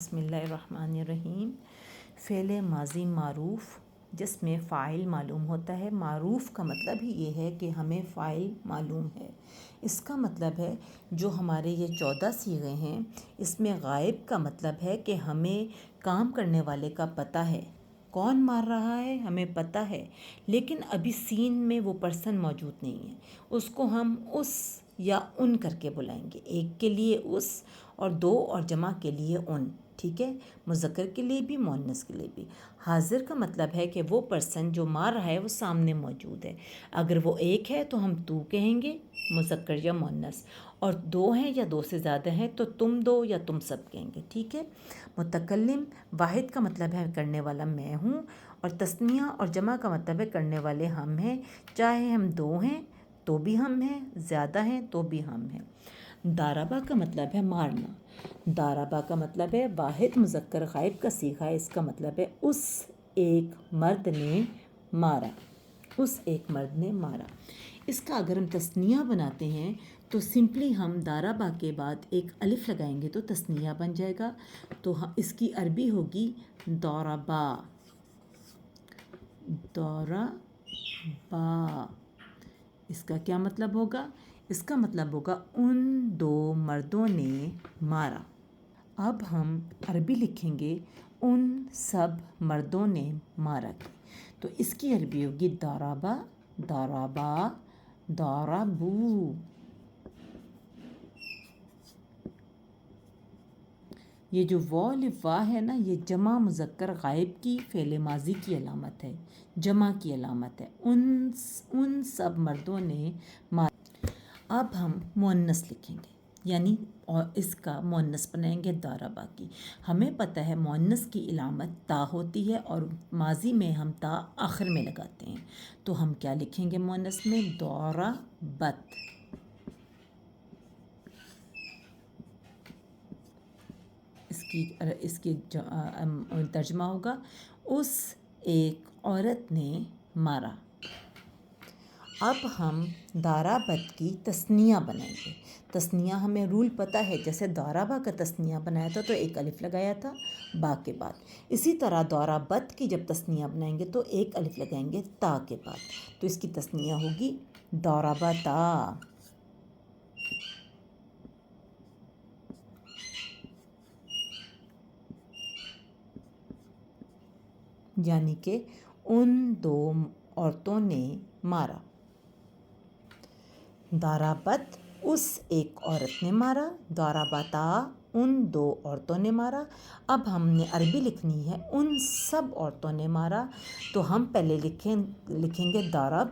بسم اللہ الرحمن الرحیم۔ فعل ماضی معروف جس میں فاعل معلوم ہوتا ہے۔ معروف کا مطلب ہی یہ ہے کہ ہمیں فاعل معلوم ہے۔ اس کا مطلب ہے جو ہمارے یہ 14 صیغے ہیں، اس میں غائب کا مطلب ہے کہ ہمیں کام کرنے والے کا پتہ ہے، کون مار رہا ہے ہمیں پتہ ہے، لیکن ابھی سین میں وہ پرسن موجود نہیں ہے۔ اس کو ہم اس یا ان کر کے بلائیں گے، ایک کے لیے اس اور دو اور جمع کے لیے ان، ٹھیک ہے، مذکر کے لیے بھی مؤنث کے لیے بھی۔ حاضر کا مطلب ہے کہ وہ پرسن جو مار رہا ہے وہ سامنے موجود ہے۔ اگر وہ ایک ہے تو ہم تو کہیں گے، مذکر یا مؤنث، اور دو ہیں یا دو سے زیادہ ہیں تو تم دو یا تم سب کہیں گے، ٹھیک ہے۔ متکلم واحد کا مطلب ہے کرنے والا میں ہوں، اور تثنیہ اور جمع کا مطلب ہے کرنے والے ہم ہیں، چاہے ہم دو ہیں تو بھی ہم ہیں، زیادہ ہیں تو بھی ہم ہیں۔ ضربہ کا مطلب ہے مارنا۔ ضربہ کا مطلب ہے واحد مذکر غائب کا صیغہ ہے۔ اس کا مطلب ہے اس ایک مرد نے مارا، اس ایک مرد نے مارا۔ اس کا اگر ہم تثنیہ بناتے ہیں تو سمپلی ہم ضربہ کے بعد ایک الف لگائیں گے تو تثنیہ بن جائے گا، تو اس کی عربی ہوگی ضربا، ضربا۔ اس کا کیا مطلب ہوگا؟ اس کا مطلب ہوگا ان دو مردوں نے مارا۔ اب ہم عربی لکھیں گے ان سب مردوں نے مارا کی، تو اس کی عربی ہوگی ضربا، ضربا، ضربو۔ یہ جو واء ہے نا، یہ جمع مذکر غائب کی فعل ماضی کی علامت ہے، جمع کی علامت ہے۔ ان سب مردوں نے مارا۔ اب ہم مؤنث لکھیں گے، یعنی اور اس کا مؤنث بنائیں گے ضربہ کی۔ ہمیں پتہ ہے مؤنث کی علامت تا ہوتی ہے اور ماضی میں ہم تا آخر میں لگاتے ہیں، تو ہم کیا لکھیں گے مؤنث میں؟ ضربت۔ اس کی ترجمہ ہوگا اس ایک عورت نے مارا۔ اب ہم ضربت کی تثنیہ بنائیں گے۔ تثنیہ ہمیں رول پتہ ہے، جیسے ضربہ کا تثنیہ بنایا تھا تو ایک الف لگایا تھا با کے بعد، اسی طرح ضربت کی جب تثنیہ بنائیں گے تو ایک الف لگائیں گے تا کے بعد، تو اس کی تثنیہ ہوگی ضربتا۔ یعنی کہ ان دو عورتوں نے مارا۔ ضربت اس ایک عورت نے مارا، ضربتا ان دو عورتوں نے مارا۔ اب ہم نے عربی لکھنی ہے ان سب عورتوں نے مارا، تو ہم پہلے لکھیں گے ضرب،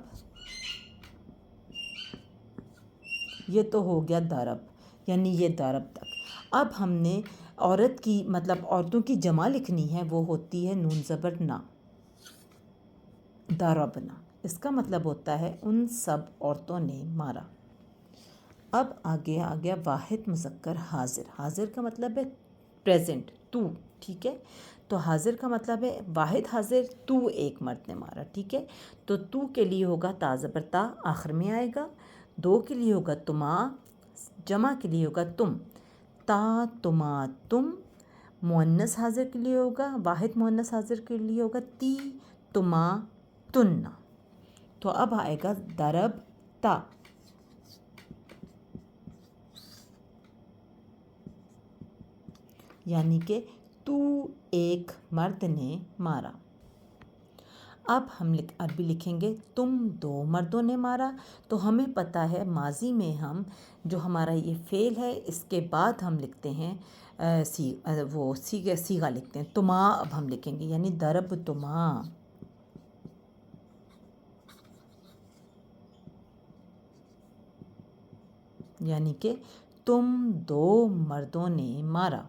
یہ تو ہو گیا ضرب، یعنی یہ ضرب تک۔ اب ہم نے عورت کی مطلب عورتوں کی جمع لکھنی ہے، وہ ہوتی ہے نون زبر نا، ضربنا۔ اس کا مطلب ہوتا ہے ان سب عورتوں نے مارا۔ اب آگے آ گیا واحد مذکر حاضر۔ حاضر کا مطلب ہے پریزنٹ، تو، ٹھیک ہے، تو حاضر کا مطلب ہے واحد حاضر، تو ایک مرد نے مارا، ٹھیک ہے، تو کے لیے ہوگا تا زبر تا، آخر میں آئے گا۔ دو کے لیے ہوگا تما، جمع کے لیے ہوگا تم، تا تما تم۔ مؤنث حاضر کے لیے ہوگا، واحد مؤنث حاضر کے لیے ہوگا تی تما تن۔ تو اب آئے گا ضرب تا، یعنی کہ تو ایک مرد نے مارا۔ اب ہم عربی لکھیں گے تم دو مردوں نے مارا، تو ہمیں پتہ ہے ماضی میں ہم جو ہمارا یہ فعل ہے اس کے بعد ہم لکھتے ہیں وہ صیغہ لکھتے ہیں تما، اب ہم لکھیں گے یعنی ضرب تما، یعنی کہ تم دو مردوں نے مارا۔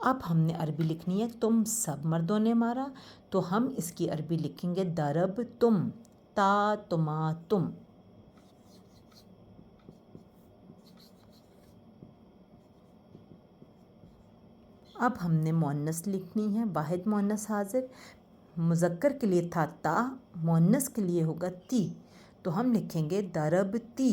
اب ہم نے عربی لکھنی ہے تم سب مردوں نے مارا، تو ہم اس کی عربی لکھیں گے ضرب تم، تا تما تم۔ اب ہم نے مؤنث لکھنی ہے واحد مؤنث حاضر۔ مذکر کے لیے تھا تا، مؤنث کے لیے ہوگا تی، تو ہم لکھیں گے ضربتی۔